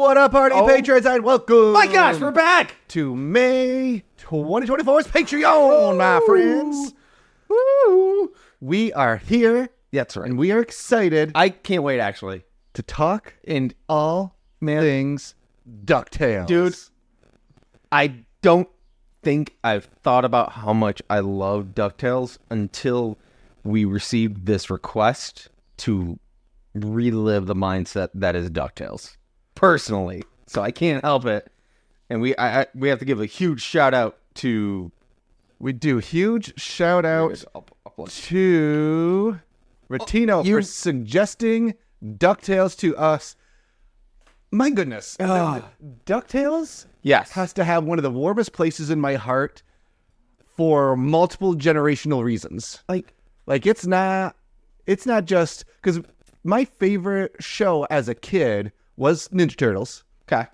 What up, party patrons, and welcome. My gosh, we're back to May 2024's Patreon, my friends. Woo! We are here. That's right. And we are excited. I can't wait, actually. To talk in all things Ducktales. Dude, I don't think I've thought about how much I love Ducktales until we received this request to relive the mindset that is Ducktales. Personally. So I can't help it. And we have to give a huge shout out to... We do huge shout out to Ratino for suggesting Ducktales to us. My goodness. Ducktales has to have one of the warmest places in my heart for multiple generational reasons. Like it's not just because my favorite show as a kid was Ninja Turtles. Okay.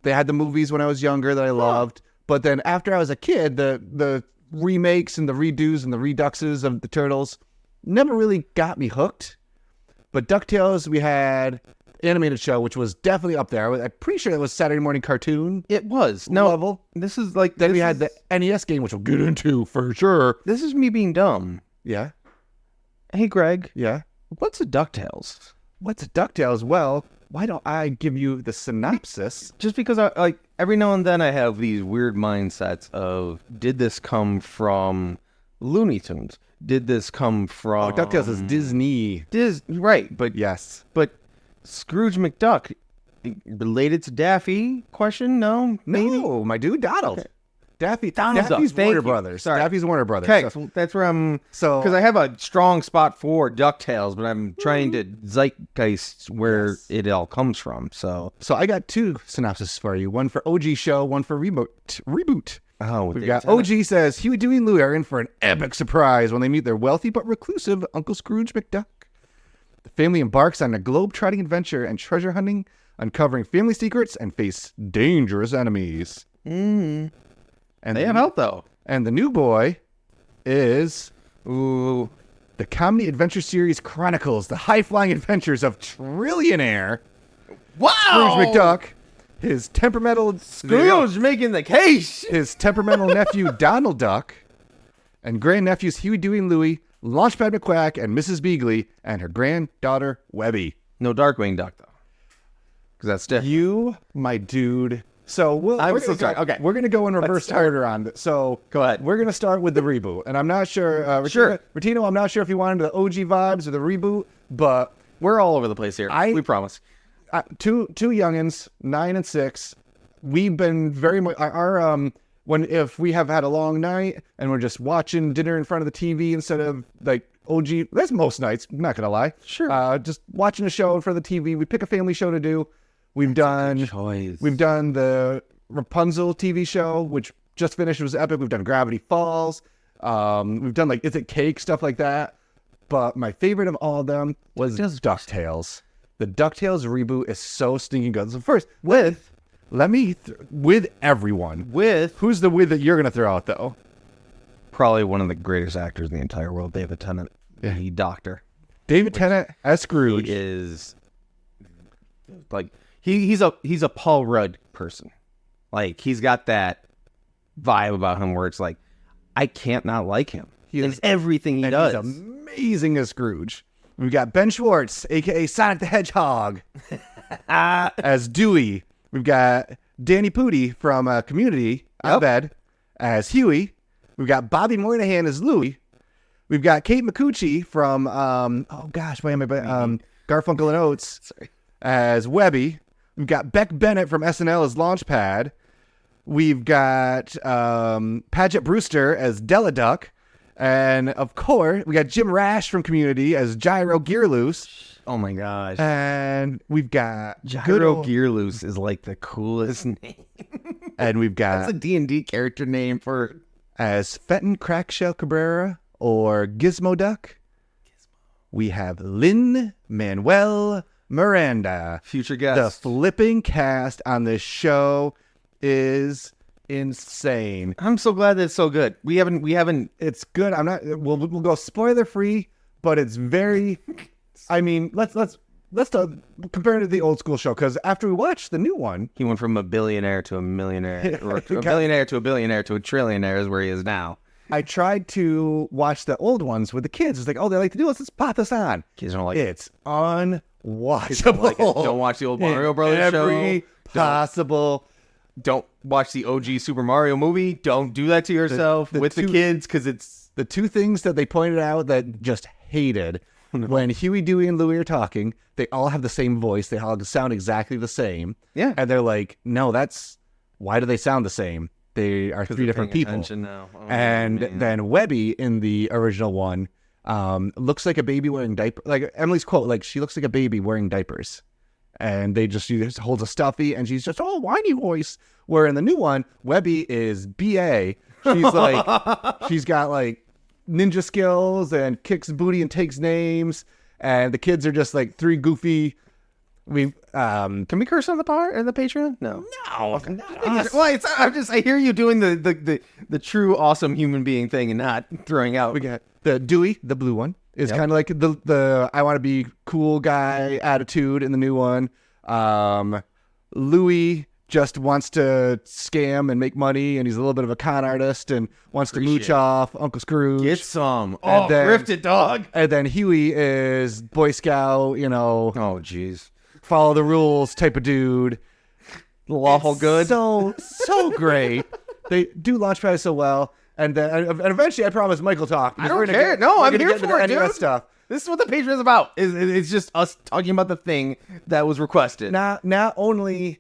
They had the movies when I was younger that I loved, but then after I was a kid, the remakes and the redos and the reduxes of the Turtles never really got me hooked. But DuckTales, we had animated show, which was definitely up there. I'm pretty sure it was Saturday morning cartoon. It was. Level. This is like... Then we had the NES game, which we'll get into for sure. This is me being dumb. Yeah. Hey, Greg. Yeah? What's a DuckTales? What's a DuckTales? Well, why don't I give you the synopsis? Just because I every now and then I have these weird mindsets of, did this come from Looney Tunes? Did this come from... DuckTales is Disney. Right, but... Yes. But Scrooge McDuck, related to Daffy? Question? No? Maybe? No, my dude, Donald. Okay. Daffy's Duck. Warner Brothers. Sorry. Daffy's Warner Brothers. Okay, so that's where I'm... because I have a strong spot for DuckTales, but I'm trying to zeitgeist where it all comes from, so... So I got two synopses for you. One for OG show, one for reboot. Oh, we've got OG says, Huey, Dewey, and Louie are in for an epic surprise when they meet their wealthy but reclusive Uncle Scrooge McDuck. The family embarks on a globe-trotting adventure and treasure hunting, uncovering family secrets and face dangerous enemies. Mm. And they have help, though. And the new boy is... Ooh. The comedy adventure series chronicles the high-flying adventures of Trillionaire Scrooge McDuck, his temperamental... Scrooge making the case! His temperamental nephew, Donald Duck, and grandnephews Huey, Dewey, and Louie, Launchpad McQuack, and Mrs. Beagley, and her granddaughter, Webby. No Darkwing Duck, though. Because that's different. You, my dude... So we're going to go in reverse order on this. So go ahead. We're going to start with the reboot. And I'm not sure, Ratino, I'm not sure if you wanted the OG vibes or the reboot, but we're all over the place here. We promise. Two youngins, 9 and 6. We've been very much if we have had a long night and we're just watching dinner in front of the TV instead of like OG. That's most nights. I'm not going to lie. Sure. Just watching a show in front of the TV. We pick a family show to do. We've done the Rapunzel TV show, which just finished. It was epic. We've done Gravity Falls. We've done Is It Cake? Stuff like that. But my favorite of all of them was DuckTales. The DuckTales reboot is so stinking good. So first, with everyone. Who's the with that you're going to throw out, though? Probably one of the greatest actors in the entire world, David Tennant. Yeah. The Doctor. David Tennant as Scrooge. He is... He's a Paul Rudd person. Like, he's got that vibe about him where it's like, I can't not like him. In everything he does. He's amazing as Scrooge. We've got Ben Schwartz, a.k.a. Sonic the Hedgehog, as Dewey. We've got Danny Pudi from Community, Abed, as Huey. We've got Bobby Moynihan as Louie. We've got Kate McCucci from, Garfunkel and Oates as Webby. We've got Beck Bennett from SNL as Launchpad. We've got Paget Brewster as Della Duck. And, of course, we got Jim Rash from Community as Gyro Gearloose. Oh, my gosh. And we've got... Gyro Gearloose is, like, the coolest name. And we've got... That's a D&D character name for... As Fenton Crackshell Cabrera or Gizmo Duck. We have Lin-Manuel Miranda. Future guest. The flipping cast on this show is insane. I'm so glad that it's so good. We haven't. It's good. We'll go spoiler free, but it's very. I mean, let's let's talk comparing to the old school show, because after we watched the new one, he went from a billionaire to a millionaire, or a billionaire to a billionaire to a trillionaire is where he is now. I tried to watch the old ones with the kids. It's like, oh, they like to do this. Let's pop this on. Kids don't like It's unwatchable. Don't watch the old Mario Brothers show. Every possible. Don't watch the OG Super Mario movie. Don't do that to yourself the kids, because it's the two things that they pointed out that just hated. When Huey, Dewey, and Louie are talking, they all have the same voice. They all sound exactly the same. Yeah. And they're like, no, why do they sound the same? They are three different people. Now. Oh, and man. then Webby in the original one looks like a baby wearing diapers. Like Emily's quote, like she looks like a baby wearing diapers. And she just holds a stuffy and she's just, oh, whiny voice. Where in the new one, Webby is BA. She's like, she's got like ninja skills and kicks booty and takes names. And the kids are just like three goofy. Can we curse on the Patreon? No. Okay. Well, I hear you doing the true awesome human being thing and not throwing out. We got the Dewey, the blue one, is kind of like the I want to be cool guy attitude in the new one. Louis just wants to scam and make money, and he's a little bit of a con artist and wants to mooch off Uncle Scrooge. Get some. Oh, grifted dog. And then Huey is Boy Scout, Oh, jeez. Follow the rules type of dude. Lawful good. So great. They do Launchpad so well. And then and eventually I promise Michael talk. I don't care. I'm here for it, dude. Stuff. This is what the Patreon is about. It's just us talking about the thing that was requested. Not only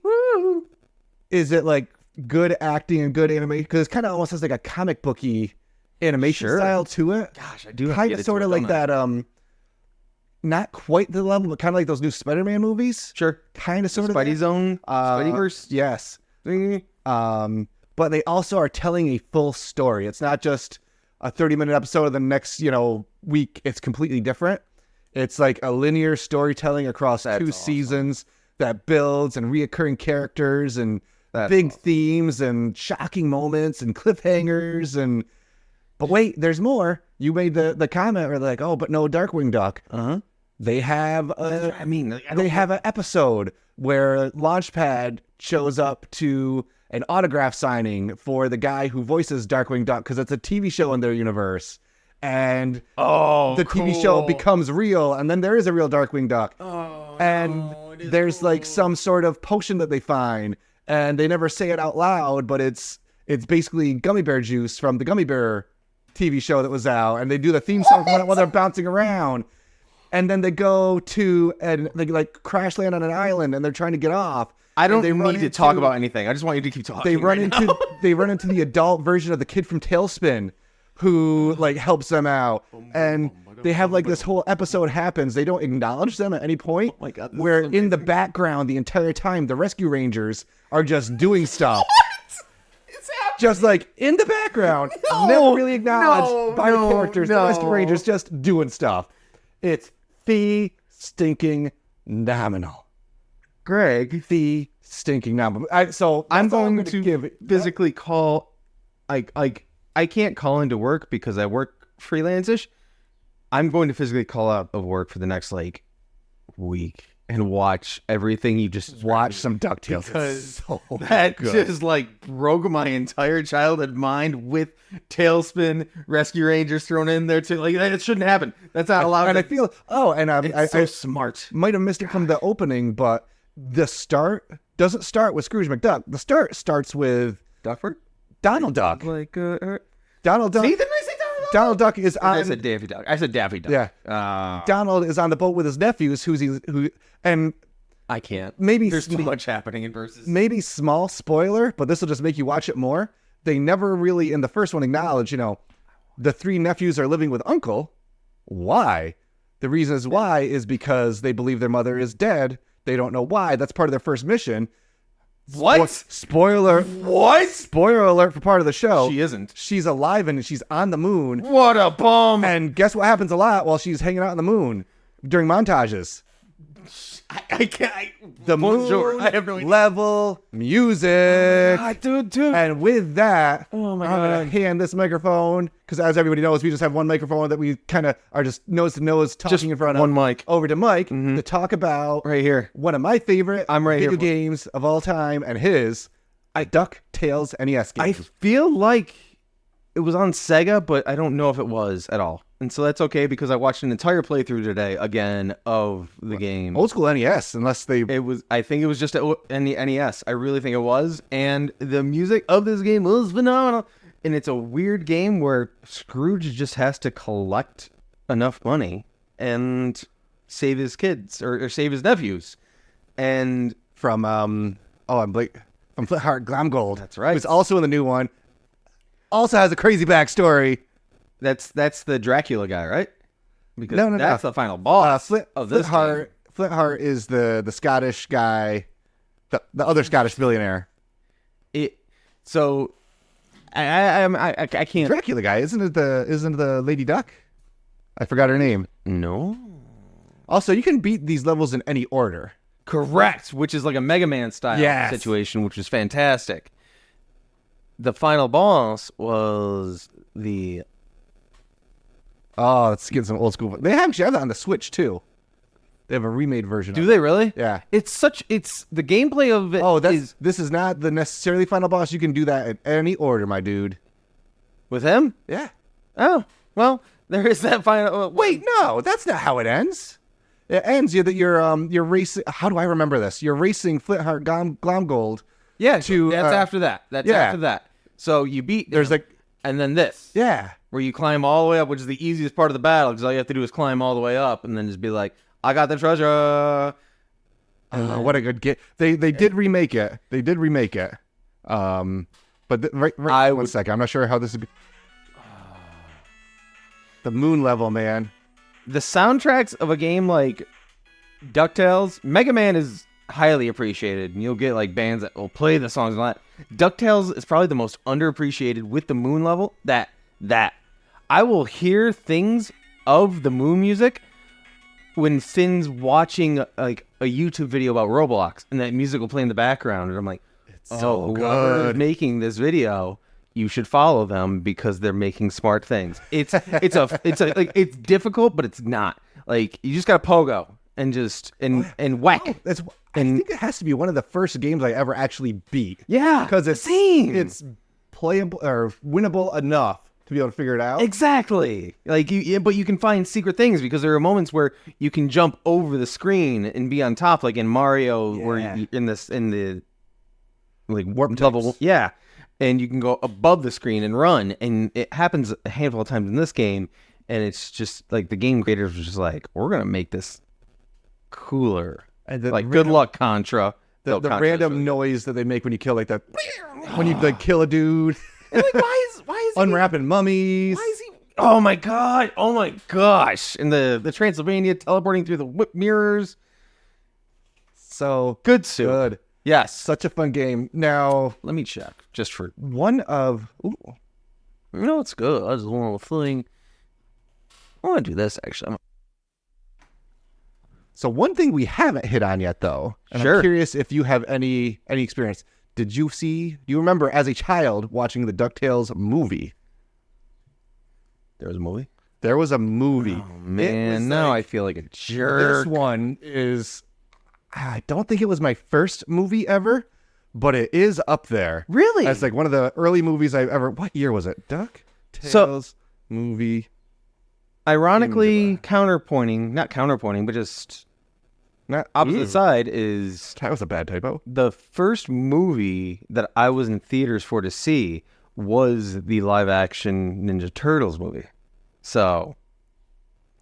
is it like good acting and good animation, because it kind of almost has like a comic booky animation style to it. Gosh, I do. Kind of sort of like that. Not quite the level, but kind of like those new Spider-Man movies. Sure. Kind of sort of. Spidey Zone. Spideyverse. Yes. But they also are telling a full story. It's not just a 30-minute episode of the next, week. It's completely different. It's like a linear storytelling across two seasons that builds and reoccurring characters and big themes and shocking moments and cliffhangers but wait, there's more. You made the comment where like, oh, but no Darkwing Duck. They have they have an episode where Launchpad shows up to an autograph signing for the guy who voices Darkwing Duck, because it's a TV show in their universe. And the TV show becomes real, and then there is a real Darkwing Duck. There's like some sort of potion that they find, and they never say it out loud, but it's basically gummy bear juice from the Gummy Bear TV show that was out, and they do the theme song while they're bouncing around. And then they go to and they like crash land on an island, and they're trying to get off. I don't need to talk about anything. I just want you to keep talking. They run into the adult version of the kid from Tailspin, who like helps them out, and they have like this whole episode happens. They don't acknowledge them at any point. Oh my God! Where in the background the entire time the rescue rangers are just doing stuff. Just like in the background, never really acknowledged by the characters. The rescue rangers just doing stuff. It's stinking nominal. Greg, stinking nominal. I'm going to physically call. I can't call into work because I work freelance-ish. I'm going to physically call out of work for the next week and watch everything you just watch some Ducktales, because that just broke my entire childhood mind with Tailspin, Rescue Rangers thrown in there too. It shouldn't happen. That's not allowed. And I feel so smart. Might have missed it from the opening, but the start doesn't start with Scrooge McDuck. The start starts with Duckford, Donald Duck. Donald Duck. See, didn't I say Donald Duck is on. I said Daffy Duck. Yeah. Donald is on the boat with his nephews, and I can't. Maybe there's too much happening in verses. Maybe small spoiler, but this will just make you watch it more. They never really in the first one acknowledge, the three nephews are living with Uncle. Why? The reason is why is because they believe their mother is dead. They don't know why. That's part of their first mission. What? Spoiler. What? Spoiler alert for part of the show. She isn't. She's alive and she's on the moon. What a bum. And guess what happens a lot while she's hanging out on the moon during montages? I can't. The moon Sure. I have no idea. level music. Dude. And with that, Oh my I'm going to hand this microphone, because as everybody knows, we just have one microphone that we kind of are just nose to nose talking Just in front one of. mic. Over to Mike to talk about Right here. one of my favorite I'm right video here. games of all time, and his Ducktales NES game. I feel like it was on Sega, but I don't know if it was at all. And so that's okay because I watched an entire playthrough today again of the game. Old school NES, unless they... I think it was just in the NES. I really think it was. And the music of this game was phenomenal. And it's a weird game where Scrooge just has to collect enough money and save his kids or save his nephews. And From, from Flitheart Glamgold. That's right. Who's also in the new one. Also has a crazy backstory. that's the Dracula guy, right? Because No. that's the final boss of this game. Flitheart is the Scottish guy, the other Scottish billionaire. So I can't. Dracula guy, isn't it the Lady Duck? I forgot her name. No. Also, you can beat these levels in any order. Correct, which is like a Mega Man style situation, which is fantastic. The final boss was the... Oh, let's get some old school. They actually have that on the Switch too. They have a remade version. Do they really? Yeah. It's the gameplay of it. Oh, this is not the necessarily final boss. You can do that in any order, my dude. with him. Yeah. Oh, well, there is that final. Wait, no, that's not how it ends. It ends that you're racing. How do I remember this? You're racing Flitheart Glamgold. Yeah, that's after that. That's after that. So you beat. There's him, and then this. Yeah. Where you climb all the way up, which is the easiest part of the battle, because all you have to do is climb all the way up, and then just be like, "I got the treasure." What a good game. They did remake it. But one second. I'm not sure how this is. The moon level, man. The soundtracks of a game like DuckTales, Mega Man is highly appreciated, and you'll get like bands that will play the songs and all that. DuckTales is probably the most underappreciated with the moon level. That I will hear things of the moon music when Finn's watching like a YouTube video about Roblox, and that music will play in the background, and I'm like, it's so whoever good. is making this video, you should follow them because they're making smart things. It's difficult, but it's not. Like, you just got to pogo and just and whack. I think it has to be one of the first games I ever actually beat. Yeah, because it's playable or winnable enough to be able to figure it out. Like but you can find secret things because there are moments where you can jump over the screen and be on top, like in Mario, where in the like warp level. Yeah. And you can go above the screen and run. And it happens a handful of times in this game. And it's just like the game creators were just like, we're going to make this cooler. And good luck, Contra. The random noise that they make when you kill like that. When you like kill a dude. And like, why is unwrapping mummies. Why is he? Oh my gosh. And the Transylvania teleporting through the whip mirrors. So good soup. Good. Yes. Such a fun game. Now, let me check just for one of. Ooh. No, it's good. I just want to thing. I want to do this actually. So one thing we haven't hit on yet, though, and sure. I'm curious if you have any experience. Do you remember as a child watching the DuckTales movie? There was a movie? There was a movie. Oh, man, now I feel like a jerk. This one is... I don't think it was my first movie ever, but it is up there. Really? As like one of the early movies I've ever... What year was it? DuckTales movie. Ironically, not counterpointing, but just not opposite side is... That was a bad typo. The first movie that I was in theaters for to see was the live-action Ninja Turtles movie. So,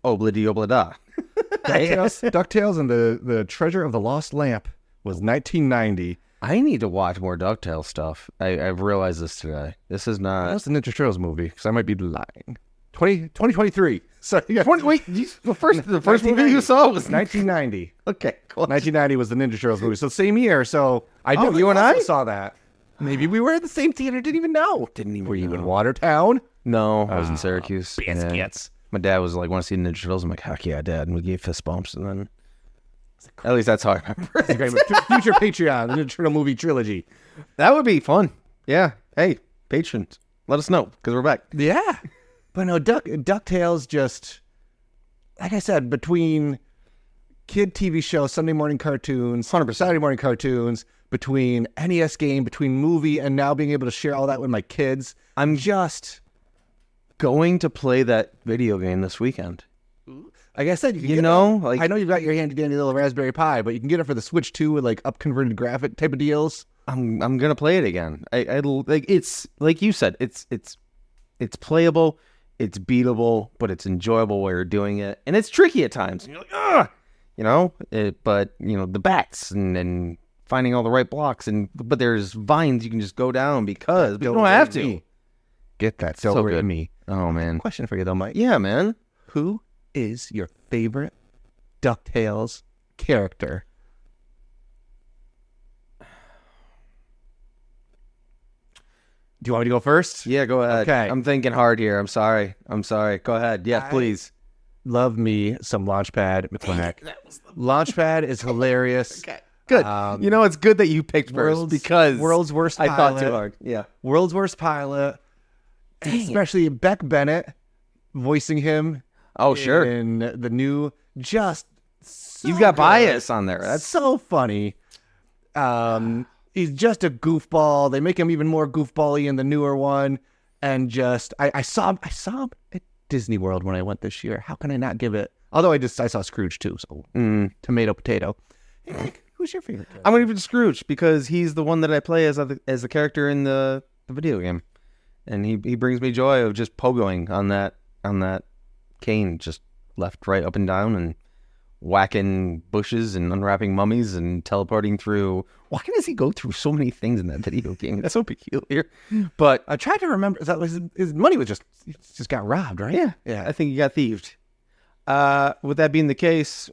obla-di-obla-da. DuckTales and the Treasure of the Lost Lamp was 1990. I need to watch more DuckTales stuff. I've realized this today. This is not... That's the Ninja Turtles movie, because I might be lying. 2023. So, yeah. The first movie you saw was 1990. Okay, cool. 1990 was the Ninja Turtles movie. So same year. So I know you and I saw that. Maybe we were at the same theater. Didn't even know. Were you in Watertown? No, I was in Syracuse. Biscuits. My dad was like, "Want to see Ninja Turtles?" I'm like, "Heck yeah, Dad!" And we gave fist bumps, and then At least that's how I remember it. Future Patreon, the Eternal Movie Trilogy. That would be fun. Yeah. Hey, patrons, let us know because we're back. Yeah. But no, DuckTales just, like I said, between kid TV shows, Sunday morning cartoons, 100% Saturday morning cartoons, between NES game, between movie, and now being able to share all that with my kids, I'm just going to play that video game this weekend. Like I said, I know you've got your handy dandy little Raspberry Pi, but you can get it for the Switch 2 with like up-converted graphic type of deals. I'm gonna play it again. I like it's like you said, it's playable, it's beatable, but it's enjoyable while you're doing it, and it's tricky at times. And you're like, but the bats and finding all the right blocks, but there's vines you can just go down because you don't have to. Get that so good. Me. Oh man. Question for you though, Mike. Yeah, man. Who is your favorite DuckTales character? Do you want me to go first? Yeah, go ahead. Okay. I'm thinking hard here. I'm sorry. Go ahead. Yeah, please. Love me some Launchpad McQuack. Launchpad is hilarious. Okay. Good. It's good that you picked first because World's Worst Pilot. I thought too hard. Yeah. World's Worst Pilot. Especially Beck Bennett voicing him. Oh, sure. In the new, just so you've got good. bias on there. That's so funny. He's just a goofball. They make him even more goofball-y in the newer one. And just, I saw him at Disney World when I went this year. How can I not give it? Although I saw Scrooge too. So tomato, potato. Hey, Mike, who's your favorite character? I'm going to give it to Scrooge because he's the one that I play as the character in the video game. And he brings me joy of just pogoing on that cane, just left, right, up and down, and whacking bushes and unwrapping mummies and teleporting through. Why does he go through so many things in that video game? That's so peculiar. But I tried to remember. That was his money was just got robbed, right? Yeah. I think he got thieved. With that being the case,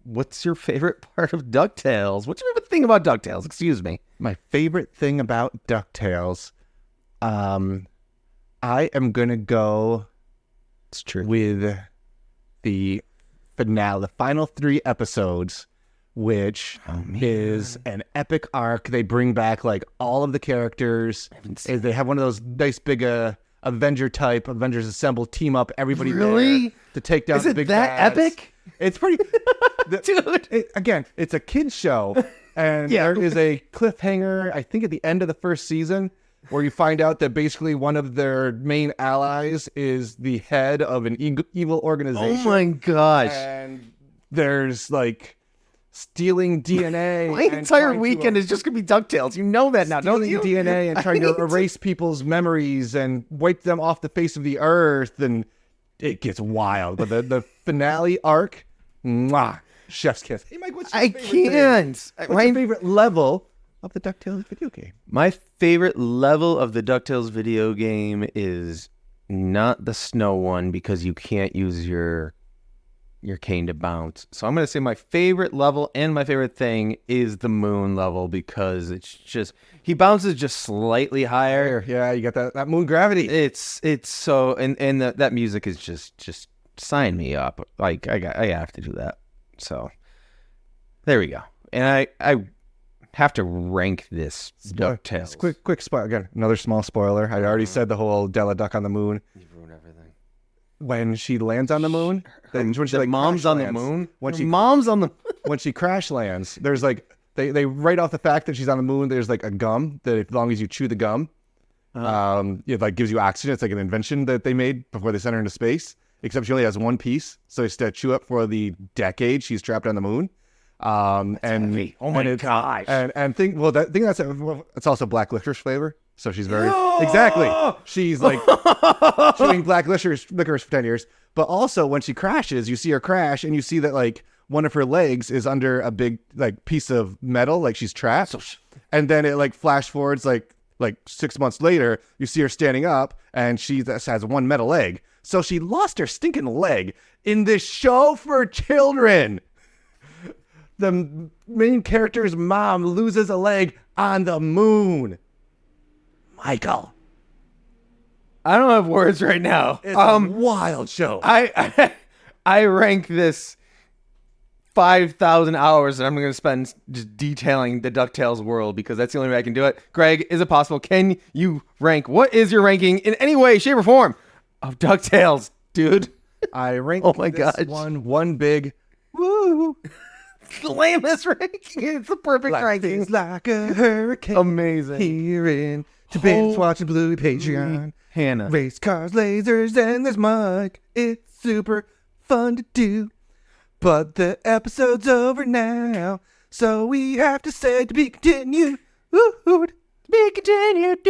what's your favorite part of DuckTales? What's your favorite thing about DuckTales? Excuse me. My favorite thing about DuckTales, I am gonna go. It's true. With the finale, the final 3 episodes, which is an epic arc. They bring back like all of the characters. They have one of those nice big Avengers Assemble team up. Everybody there to take down. Is it the big that bads. epic? It's pretty. Dude. Again, it's a kids show, and there is a cliffhanger. I think at the end of the first season, where you find out that basically one of their main allies is the head of an evil organization. Oh my gosh. And there's like stealing DNA. My entire weekend is just going to be DuckTales. You know that now, don't you? Stealing DNA and trying to erase people's memories and wipe them off the face of the earth. And it gets wild. But the finale arc, chef's kiss. Hey, Mike, what's your favorite thing? What's your favorite level of the DuckTales video game? My favorite level of the DuckTales video game is not the snow one because you can't use your cane to bounce. So I'm going to say my favorite level and my favorite thing is the moon level because it's just, he bounces just slightly higher. Yeah, you got that moon gravity. It's so, and that music is just sign me up. Like I have to do that. So there we go. And I have to rank this DuckTales. Quick spoiler. Again, another small spoiler. I already said the whole Della Duck on the moon. You've ruined everything. When she lands on the moon, when she like mom's on the moon. When she crash lands, there's like they write off the fact that she's on the moon. There's like a gum that as long as you chew the gum, it like gives you oxygen. It's like an invention that they made before they sent her into space. Except she only has one piece, so she has to chew up for the decade she's trapped on the moon. And heavy. Oh my gosh! And it's also black licorice flavor. So she's very exactly. She's like chewing black licorice for 10 years. But also when she crashes, you see her crash, and you see that like one of her legs is under a big like piece of metal, like she's trapped. And then it like flash forwards like 6 months later, you see her standing up, and she has one metal leg. So she lost her stinking leg in this show for children. The main character's mom loses a leg on the moon. Michael. I don't have words right now. It's a wild show. I rank this 5,000 hours that I'm going to spend just detailing the DuckTales world because that's the only way I can do it. Greg, is it possible? Can you rank? What is your ranking in any way, shape, or form of DuckTales, dude? I rank gosh. one big woo. The lamest ranking. It's the perfect ranking. It's like a hurricane. Amazing. Here in Tibet's watching Bluey Patreon. Hannah. Race cars, lasers, and there's Mike. It's super fun to do. But the episode's over now, so we have to say to be continued. Woo-hoo. To be continued.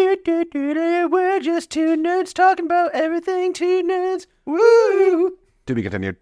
We're just two nerds talking about everything two nerds. Woo! To be continued.